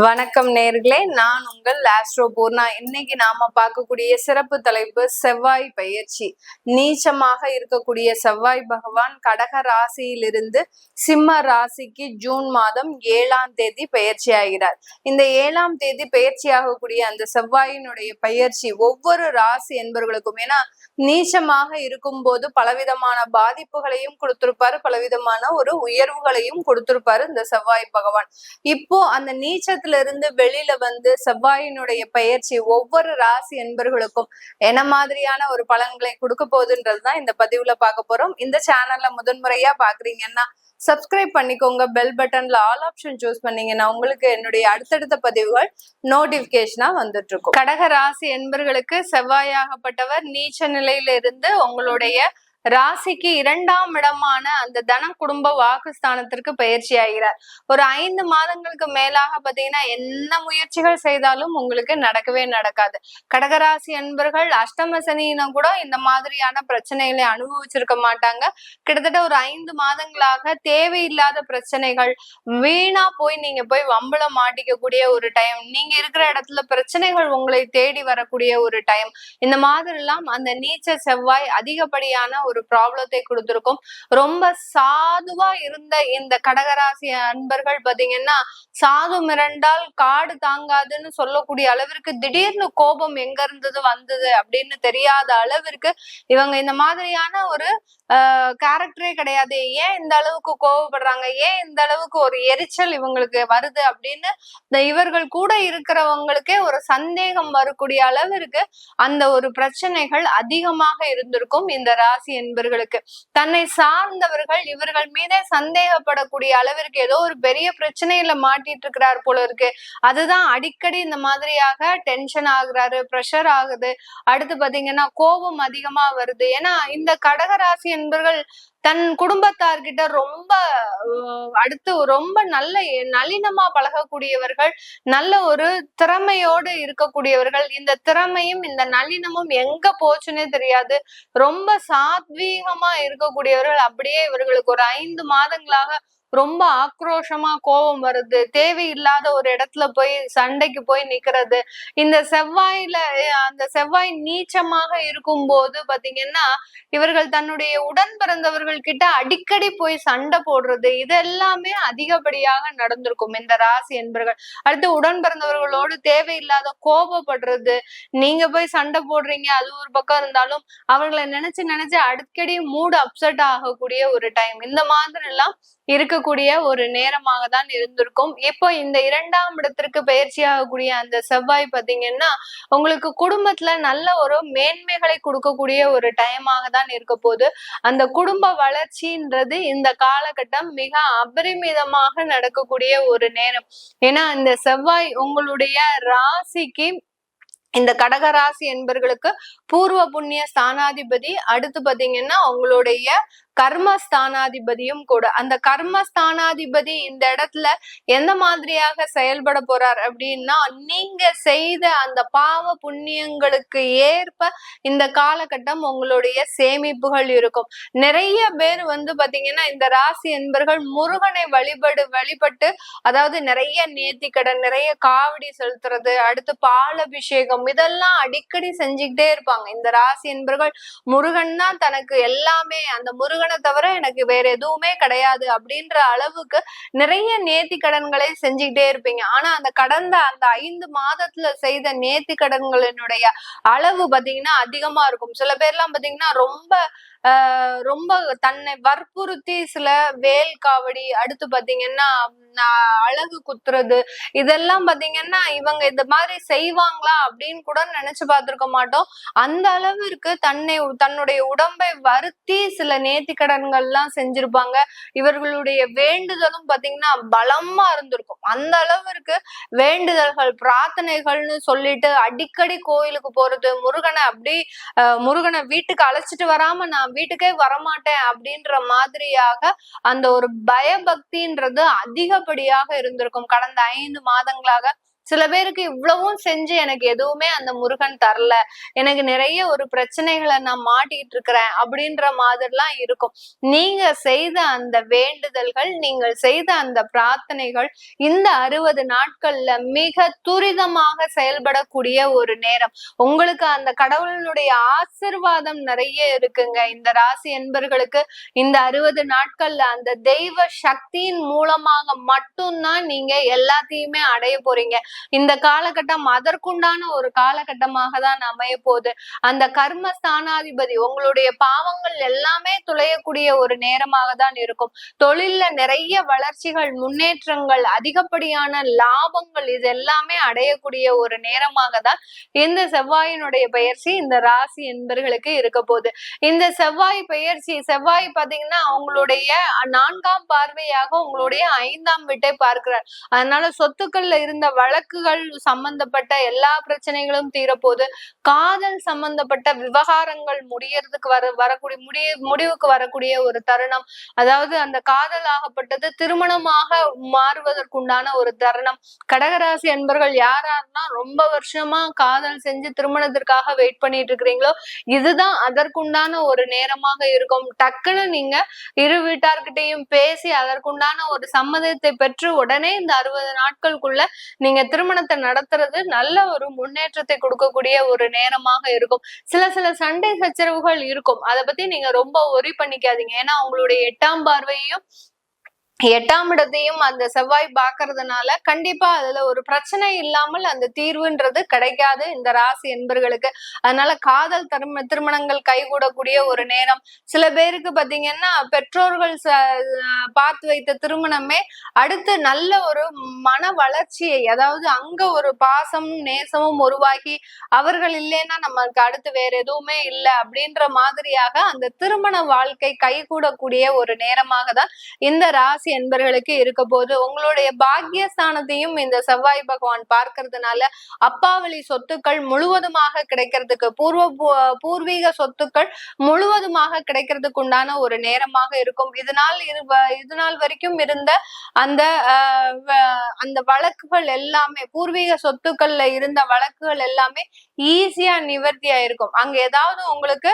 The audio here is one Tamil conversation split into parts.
வணக்கம் நேர்களே, நான் உங்கள் ஆஸ்ட்ரோ பூர்ணா. இன்னைக்கு நாம பார்க்கக்கூடிய சிறப்பு தலைப்பு செவ்வாய் பயிற்சி. நீச்சமாக இருக்கக்கூடிய செவ்வாய் பகவான் கடக ராசியிலிருந்து சிம்ம ராசிக்கு ஜூன் மாதம் 7ஆம் தேதி பயிற்சி ஆகிறார். இந்த 7ஆம் தேதி பயிற்சி ஆகக்கூடிய அந்த செவ்வாயினுடைய பயிற்சி ஒவ்வொரு ராசி என்பவர்களுக்கும், ஏன்னா நீச்சமாக இருக்கும் போது பலவிதமான பாதிப்புகளையும் கொடுத்திருப்பாரு, பலவிதமான ஒரு உயர்வுகளையும் கொடுத்திருப்பாரு இந்த செவ்வாய் பகவான். இப்போ அந்த நீச்சத்துல இருந்து வெளியில வந்து செவ்வாயினுடைய பயிற்சி ஒவ்வொரு ராசி என்பர்களுக்கும் என்ன மாதிரியான ஒரு பலன்களை கொடுக்க போகுதுன்றதுதான் இந்த பதிவுல பார்க்க போறோம். இந்த சேனல்ல முதன்முறையா பாக்குறீங்கன்னா சப்ஸ்கிரைப் பண்ணிக்கோங்க. பெல் பட்டன்ல ஆல் ஆப்ஷன் சூஸ் பண்ணீங்கன்னா உங்களுக்கு என்னுடைய அடுத்தடுத்த பதிவுகள் நோட்டிபிகேஷனா வந்துட்டு இருக்கும். கடக ராசி என்பர்களுக்கு செவ்வாயாகப்பட்டவர் நீச்ச நிலையில இருந்து உங்களுடைய ராசிக்கு 2ஆம் இடமான அந்த தன குடும்ப வாக்குஸ்தானத்திற்கு பயிற்சி ஆகிறார். ஒரு 5 மாதங்களுக்கு மேலாக பாத்தீங்கன்னா என்ன முயற்சிகள் செய்தாலும் உங்களுக்கு நடக்கவே நடக்காது. கடகராசி அன்பர்கள் அஷ்டம சனியின கூட இந்த மாதிரியான பிரச்சனைகளை அனுபவிச்சிருக்க மாட்டாங்க. கிட்டத்தட்ட ஒரு 5 மாதங்களாக தேவையில்லாத பிரச்சனைகள் வீணா போய் நீங்க போய் வம்பள மாட்டிக்கக்கூடிய ஒரு டைம், நீங்க இருக்கிற இடத்துல பிரச்சனைகள் உங்களை தேடி வரக்கூடிய ஒரு டைம், இந்த மாதிரி எல்லாம் அந்த நீச்ச செவ்வாய் அதிகப்படியான ஒரு ப்ராப்ளத்தை கொடுத்திருக்கும். ரொம்ப சாதுவா இருந்த இந்த கடகராசி அன்பர்கள் பாத்தீங்கன்னா சாது மிரண்டால் காடு தாங்காதுன்னு சொல்லக்கூடிய அளவிற்கு திடீர்னு கோபம் எங்க இருந்தது வந்தது அப்படின்னு தெரியாத அளவிற்கு இவங்க இந்த மாதிரியான ஒரு கேரக்டரே கிடையாது. ஏன் இந்த அளவுக்கு கோபப்படுறாங்க, ஏன் இந்த அளவுக்கு ஒரு எரிச்சல் இவங்களுக்கு வருது அப்படின்னு இவர்கள் கூட இருக்கிறவங்களுக்கே ஒரு சந்தேகம் வரக்கூடிய அளவிற்கு அந்த ஒரு பிரச்சனைகள் அதிகமாக இருந்திருக்கும் இந்த ராசி என்பர்களுக்கு. தன்னை சார்ந்தவர்கள் இவர்கள் மீதே சந்தேகப்படக்கூடிய அளவிற்கு ஏதோ ஒரு பெரிய பிரச்சனையில மாட்டிட்டு இருக்கிறார் போல இருக்கு. அதுதான் அடிக்கடி இந்த மாதிரியாக டென்ஷன் ஆகுறாரு, ப்ரெஷர் ஆகுது. அடுத்து பாத்தீங்கன்னா கோபம் அதிகமா வருது. ஏன்னா இந்த கடகராசி என்பர்கள் தன் குடும்பத்தார்கிட்ட ரொம்ப அடுத்து ரொம்ப நல்ல நளினமா பழகக்கூடியவர்கள், நல்ல ஒரு திறமையோடு இருக்கக்கூடியவர்கள். இந்த திறமையும் இந்த நளினமும் எங்க போச்சுன்னே தெரியாது. ரொம்ப சாத்வீகமா இருக்கக்கூடியவர்கள். அப்படியே இவர்களுக்கு ஒரு 5 மாதங்களாக ரொம்ப ஆக்ரோஷமா கோபம் வருது, தேவையில்லாத ஒரு இடத்துல போய் சண்டைக்கு போய் நிக்கிறது. இந்த அந்த செவ்வாய் நீச்சமாக இருக்கும் போது பாத்தீங்கன்னா இவர்கள் தன்னுடைய உடன் பிறந்தவர்கள் கிட்ட அடிக்கடி போய் சண்டை போடுறது, இது எல்லாமே அதிகப்படியாக நடந்திருக்கும் இந்த ராசி என்பர்கள். அடுத்து உடன் பிறந்தவர்களோடு தேவையில்லாத கோபப்படுறது, நீங்க போய் சண்டை போடுறீங்க அது ஒரு பக்கம் இருந்தாலும் அவர்களை நினைச்சு நினைச்சு அடிக்கடி மூடு அப்செட் ஆகக்கூடிய ஒரு டைம், இந்த மாதிரி எல்லாம் இருக்கக்கூடிய ஒரு நேரமாக தான் இருந்திருக்கும். இப்போ இந்த 2ஆம் இடத்திற்கு பயிற்சி ஆகக்கூடிய அந்த செவ்வாய் பாத்தீங்கன்னா உங்களுக்கு குடும்பத்துல நல்ல ஒரு மேன்மைகளை கொடுக்கக்கூடிய ஒரு டைமாக தான் இருக்க போகுது. அந்த குடும்ப வளர்ச்சின்றது இந்த காலகட்டம் மிக அபரிமிதமாக நடக்கக்கூடிய ஒரு நேரம். ஏன்னா இந்த செவ்வாய் உங்களுடைய ராசிக்கு, இந்த கடகராசி என்பர்களுக்கு பூர்வ புண்ணிய ஸ்தானாதிபதி, அடுத்து பாத்தீங்கன்னா உங்களுடைய கர்மஸ்தானாதிபதியும் கூட. அந்த கர்மஸ்தானாதிபதி இந்த இடத்துல எந்த மாதிரியாக செயல்பட போறார் அப்படின்னா, நீங்க செய்த அந்த பாவ புண்ணியங்களுக்கு ஏற்ப இந்த காலகட்டம் உங்களுடைய சேமிப்புகள் இருக்கும். நிறைய பேர் வந்து பாத்தீங்கன்னா இந்த ராசி என்பர்கள் முருகனை வழிபட்டு, அதாவது நிறைய நேர்த்திக்கடன், நிறைய காவடி செலுத்துறது, அடுத்து பால் அபிஷேகம், இதெல்லாம் அடிக்கடி செஞ்சுக்கிட்டே இருப்பாங்க இந்த ராசி என்பர்கள். முருகன்னா தனக்கு எல்லாமே, அந்த முருகனை தவிர எனக்கு வேற எதுவுமே கிடையாது அப்படின்ற அளவுக்கு நிறைய நேர்த்தி கடன்களை செஞ்சுக்கிட்டே இருப்பீங்க. ஆனா அந்த கடந்த அந்த 5 மாதத்துல செய்த நேர்த்தி கடன்களினுடைய அளவு பாத்தீங்கன்னா அதிகமா இருக்கும். சில பேர்லாம் பாத்தீங்கன்னா ரொம்ப தன்னை வற்புறுத்தி சில வேல் காவடி, அடுத்து பாத்தீங்கன்னா அழகு குத்துறது, இதெல்லாம் பாத்தீங்கன்னா இவங்க இந்த மாதிரி செய்வாங்களா அப்படின்னு கூட நினைச்சு பார்த்திருக்க மாட்டோம். அந்த அளவிற்கு தன்னுடைய உடம்பை வருத்தி சில நேர்த்திக்கடன்கள்லாம் செஞ்சிருப்பாங்க. இவர்களுடைய வேண்டுதலும் பாத்தீங்கன்னா பலமா இருந்திருக்கும். அந்த அளவிற்கு வேண்டுதல்கள், பிரார்த்தனைகள்னு சொல்லிட்டு அடிக்கடி கோயிலுக்கு போறது, முருகனை வீட்டுக்கு அழைச்சிட்டு வராம நான் வீட்டுக்கே வரமாட்டேன் அப்படின்ற மாதிரியாக அந்த ஒரு பயபக்தின்றது அதிகப்படியாக இருந்திருக்கும் கடந்த 5 மாதங்களாக. சில பேருக்கு இவ்வளவும் செஞ்சு எனக்கு எதுவுமே அந்த முருகன் தரல, எனக்கு நிறைய ஒரு பிரச்சனைகளை நான் மாட்டிட்டு இருக்கிறேன் அப்படின்ற மாதிரிலாம் இருக்கும். நீங்க செய்த அந்த வேண்டுதல்கள், நீங்கள் செய்த அந்த பிரார்த்தனைகள் இந்த 60 நாட்கள்ல மிக துரிதமாக செயல்படக்கூடிய ஒரு நேரம். உங்களுக்கு அந்த கடவுளினுடைய ஆசிர்வாதம் நிறைய இருக்குங்க. இந்த ராசி என்பர்களுக்கு இந்த 60 நாட்கள்ல அந்த தெய்வ சக்தியின் மூலமாக மட்டும்தான் நீங்க எல்லாத்தையுமே அடைய போறீங்க. இந்த காலகட்டம் அதற்குண்டான ஒரு காலகட்டமாக தான் அமைய போகுது. அந்த கர்ம ஸ்தானாதிபதி உங்களுடைய பாவங்கள் எல்லாமே துளையக்கூடிய ஒரு நேரமாக தான் இருக்கும். தொழில்ல நிறைய வளர்ச்சிகள், முன்னேற்றங்கள், அதிகப்படியான லாபங்கள் இது எல்லாமே அடையக்கூடிய ஒரு நேரமாக தான் இந்த செவ்வாயினுடைய பெயர்ச்சி இந்த ராசி என்பர்களுக்கு இருக்க போகுது. இந்த செவ்வாய் பெயர்ச்சி, செவ்வாய் பாத்தீங்கன்னா அவங்களுடைய 4ஆம் பார்வையாக உங்களுடைய 5ஆம் வீட்டை பார்க்கிறார். அதனால சொத்துக்கள்ல இருந்த வழக்குகள் சம்பந்தப்பட்ட எல்லா பிரச்சனைகளும் தீரப்போகுது. காதல் சம்பந்தப்பட்ட விவகாரங்கள் முடியறதுக்கு வரக்கூடிய முடிவுக்கு வரக்கூடிய ஒரு தருணம். அதாவது அந்த காதல் ஆகப்பட்டது திருமணமாக மாறுவதற்குண்டான ஒரு தருணம். கடகராசி அன்பர்கள் யாராருன்னா ரொம்ப வருஷமா காதல் செஞ்சு திருமணத்திற்காக வெயிட் பண்ணிட்டு இருக்கிறீங்களோ, இதுதான் அதற்குண்டான ஒரு நேரமாக இருக்கும். டக்குன்னு நீங்க இரு வீட்டார்கிட்டையும் பேசி அதற்குண்டான ஒரு சம்மதத்தை பெற்று உடனே இந்த 60 நாட்களுக்குள்ள நீங்க திருமணத்தை நடத்துறது நல்ல ஒரு முன்னேற்றத்தை கொடுக்கக்கூடிய ஒரு நேரமாக இருக்கும். சில சண்டை சச்சரவுகள் இருக்கும், அதை பத்தி நீங்க ரொம்ப ஒரி பண்ணிக்காதீங்க. ஏன்னா உங்களுடைய 8ஆம் பார்வையும் 8ஆம் இடத்தையும் அந்த செவ்வாய் பார்க்கறதுனால கண்டிப்பா அதுல ஒரு பிரச்சனை இல்லாமல் அந்த தீர்வுன்றது கிடைக்காது இந்த ராசி என்பர்களுக்கு. அதனால காதல் திருமணங்கள் கைகூடக்கூடிய ஒரு நேரம். சில பேருக்கு பாத்தீங்கன்னா பெற்றோர்கள் பார்த்து வைத்த திருமணமே அடுத்து நல்ல ஒரு மன வளர்ச்சியை, அதாவது அங்க ஒரு பாசமும் நேசமும் உருவாகி அவர்கள் இல்லைன்னா நமக்கு அடுத்து வேற எதுவுமே இல்லை அப்படின்ற மாதிரியாக அந்த திருமண வாழ்க்கை கைகூடக்கூடிய ஒரு நேரமாக தான் இந்த ராசி என்பர்களுக்கு இருக்க போது. உங்களுடைய பாக்கியஸ்தானத்தையும் இந்த செவ்வாய் பகவான் பார்க்கறதுனால அப்பாவளி சொத்துக்கள் முழுவதுமாக கிடைக்கிறதுக்கு, பூர்வீக சொத்துக்கள் முழுவதுமாக கிடைக்கிறதுக்கு உண்டான ஒரு நேரமாக இருக்கும். இதனால் வரைக்கும் இருந்த அந்த அந்த வழக்குகள் எல்லாமே, பூர்வீக சொத்துக்கள்ல இருந்த வழக்குகள் எல்லாமே ஈஸியா நிவர்த்தி ஆயிருக்கும். அங்க ஏதாவது உங்களுக்கு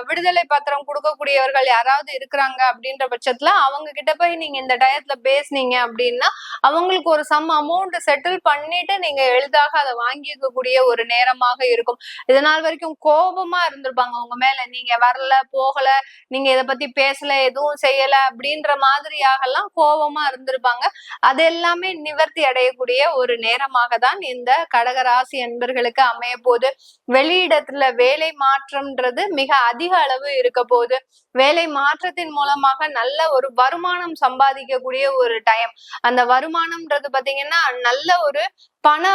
விடுதலை பத்திரம் கொடுக்கக்கூடியவர்கள் யாராவது இருக்கிறாங்க அப்படின்ற பட்சத்துல அவங்க கிட்ட போய் நீங்க இந்த டயத்துல பேசுனீங்க அப்படின்னா அவங்களுக்கு ஒரு சம் அமௌண்ட் செட்டில் பண்ணிட்டு நீங்க எளிதாக அதை வாங்கிக்கக்கூடிய ஒரு நேரமாக இருக்கும். இதனால் வரைக்கும் கோபமா இருந்திருப்பாங்க உங்க மேல, நீங்க வரல போகல, நீங்க இதை பத்தி பேசல, எதுவும் செய்யல அப்படின்ற மாதிரியாக எல்லாம் கோபமா இருந்திருப்பாங்க. அது எல்லாமே நிவர்த்தி அடையக்கூடிய ஒரு நேரமாக தான் இந்த கடகராசி என்பர்களுக்கு அமைய போகுது. வெளியிடத்துல வேலை மாற்றம்ன்றது மிக அதிக அளவு இருக்க போகுது. வேலை மாற்றத்தின் மூலமாக நல்ல ஒரு வருமானம் சம்பாதிக்கக்கூடிய ஒரு டைம். அந்த வருமானம்ன்றது பாத்தீங்கன்னா நல்ல ஒரு பண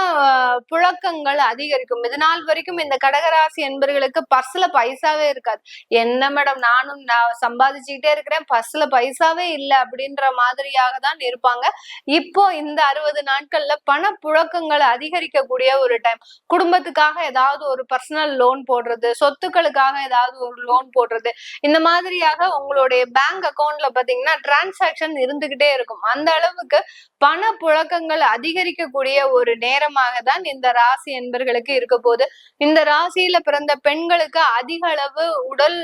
புழக்கங்கள் அதிகரிக்கும். இதனால் வரைக்கும் இந்த கடகராசி என்பர்களுக்கு பர்ஸ்ல பைசாவே இருக்காது. என்ன மேடம் நானும் சம்பாதிச்சுக்கிட்டே இருக்கிறேன், பர்ஸ்ல பைசாவே இல்லை அப்படின்ற மாதிரியாக தான் இருப்பாங்க. இப்போ இந்த 60 நாட்கள்ல பண புழக்கங்கள் அதிகரிக்கக்கூடிய ஒரு டைம். குடும்பத்துக்காக ஏதாவது ஒரு பர்சனல் லோன் போடுறது, சொத்துக்களுக்காக ஏதாவது ஒரு லோன் போடுறது, இந்த மாதிரியாக உங்களுடைய பேங்க் அக்கௌண்ட்ல பாத்தீங்கன்னா டிரான்சாக்சன் இருந்துகிட்டே இருக்கும். அந்த அளவுக்கு பண புழக்கங்கள் அதிகரிக்கக்கூடிய ஒரு நேரமாக தான் இந்த ராசி என்பர்களுக்கு இருக்க போது. இந்த ராசியில பிறந்த பெண்களுக்கு அதிக அளவு உடல்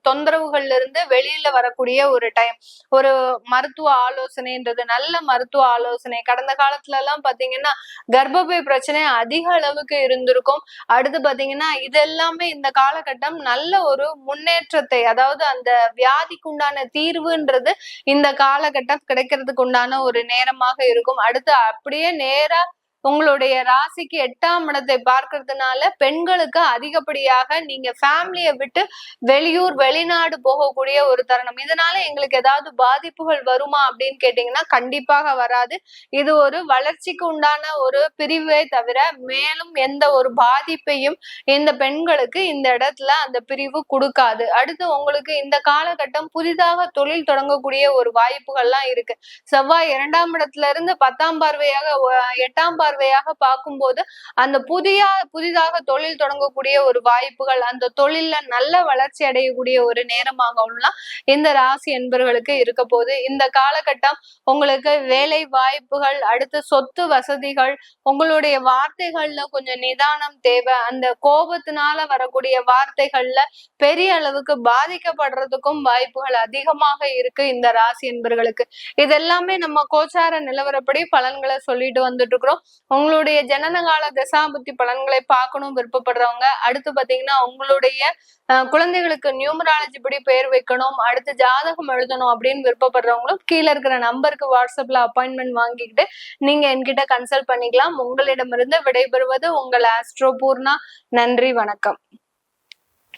தொந்தரவுகள்ல இருந்து வெளியில வரக்கூடிய ஒரு டைம். ஒரு மருத்துவ ஆலோசனைன்றது, நல்ல மருத்துவ ஆலோசனை. கடந்த காலத்துல எல்லாம் பாத்தீங்கன்னா கர்ப்பப்பை பிரச்சனை அதிக அளவுக்கு இருந்திருக்கும். அடுத்து பாத்தீங்கன்னா இது எல்லாமே இந்த காலகட்டம் நல்ல ஒரு முன்னேற்றத்தை, அதாவது அந்த வியாதிக்கு உண்டான தீர்வுன்றது இந்த காலகட்டம் கிடைக்கிறதுக்கு உண்டான ஒரு நேரமாக இருக்கும். அடுத்து அப்படியே நேரா உங்களுடைய ராசிக்கு 8ஆம் இடத்தை பார்க்கறதுனால பெண்களுக்கு அதிகப்படியாக நீங்க ஃபேமிலியை விட்டு வெளியூர் வெளிநாடு போகக்கூடிய ஒரு தருணம். இதனால எங்களுக்கு ஏதாவது பாதிப்புகள் வருமா அப்படின்னு கேட்டீங்கன்னா கண்டிப்பாக வராது. இது ஒரு வளர்ச்சிக்கு உண்டான ஒரு பிரிவை தவிர மேலும் எந்த ஒரு பாதிப்பையும் இந்த பெண்களுக்கு இந்த இடத்துல அந்த பிரிவு கொடுக்காது. அடுத்து உங்களுக்கு இந்த காலகட்டம் புதிதாக தொழில் தொடங்கக்கூடிய ஒரு வாய்ப்புகள்லாம் இருக்கு. செவ்வாய் 2ஆம் இடத்துல இருந்து 10ஆம் பார்வையாக 8ஆம் பார்வையாக பார்க்கும்போது அந்த புதிதாக தொழில் தொடங்கக்கூடிய ஒரு வாய்ப்புகள், அந்த தொழில்ல நல்ல வளர்ச்சி அடையக்கூடிய ஒரு நேரமாகவும் இந்த ராசி என்பர்களுக்கு இருக்க போது. இந்த காலகட்டம் உங்களுக்கு வேலை வாய்ப்புகள், அடுத்து சொத்து வசதிகள், உங்களுடைய வார்த்தைகள்ல கொஞ்சம் நிதானம் தேவை. அந்த கோபத்தினால வரக்கூடிய வார்த்தைகள்ல பெரிய அளவுக்கு பாதிக்கப்படுறதுக்கும் வாய்ப்புகள் அதிகமாக இருக்கு இந்த ராசி என்பர்களுக்கு. இதெல்லாமே நம்ம கோச்சார நிலவரப்படி பலன்களை சொல்லிட்டு வந்துட்டு இருக்கிறோம். உங்களுடைய ஜனனகால தசாபுத்தி பலன்களை பார்க்கணும் விருப்பப்படுறவங்க, அடுத்து பாத்தீங்கன்னா உங்களுடைய குழந்தைகளுக்கு நியூமராலஜி படி பெயர் வைக்கணும், அடுத்து ஜாதகம் எழுதணும் அப்படின்னு விருப்பப்படுறவங்களும் கீழே இருக்கிற நம்பருக்கு வாட்ஸ்அப்ல அப்பாயின்மெண்ட் வாங்கிக்கிட்டு நீங்க என்கிட்ட கன்சல்ட் பண்ணிக்கலாம். உங்களிடமிருந்து விடைபெறுவது உங்கள் ஆஸ்ட்ரோ பூர்ணா. நன்றி, வணக்கம்.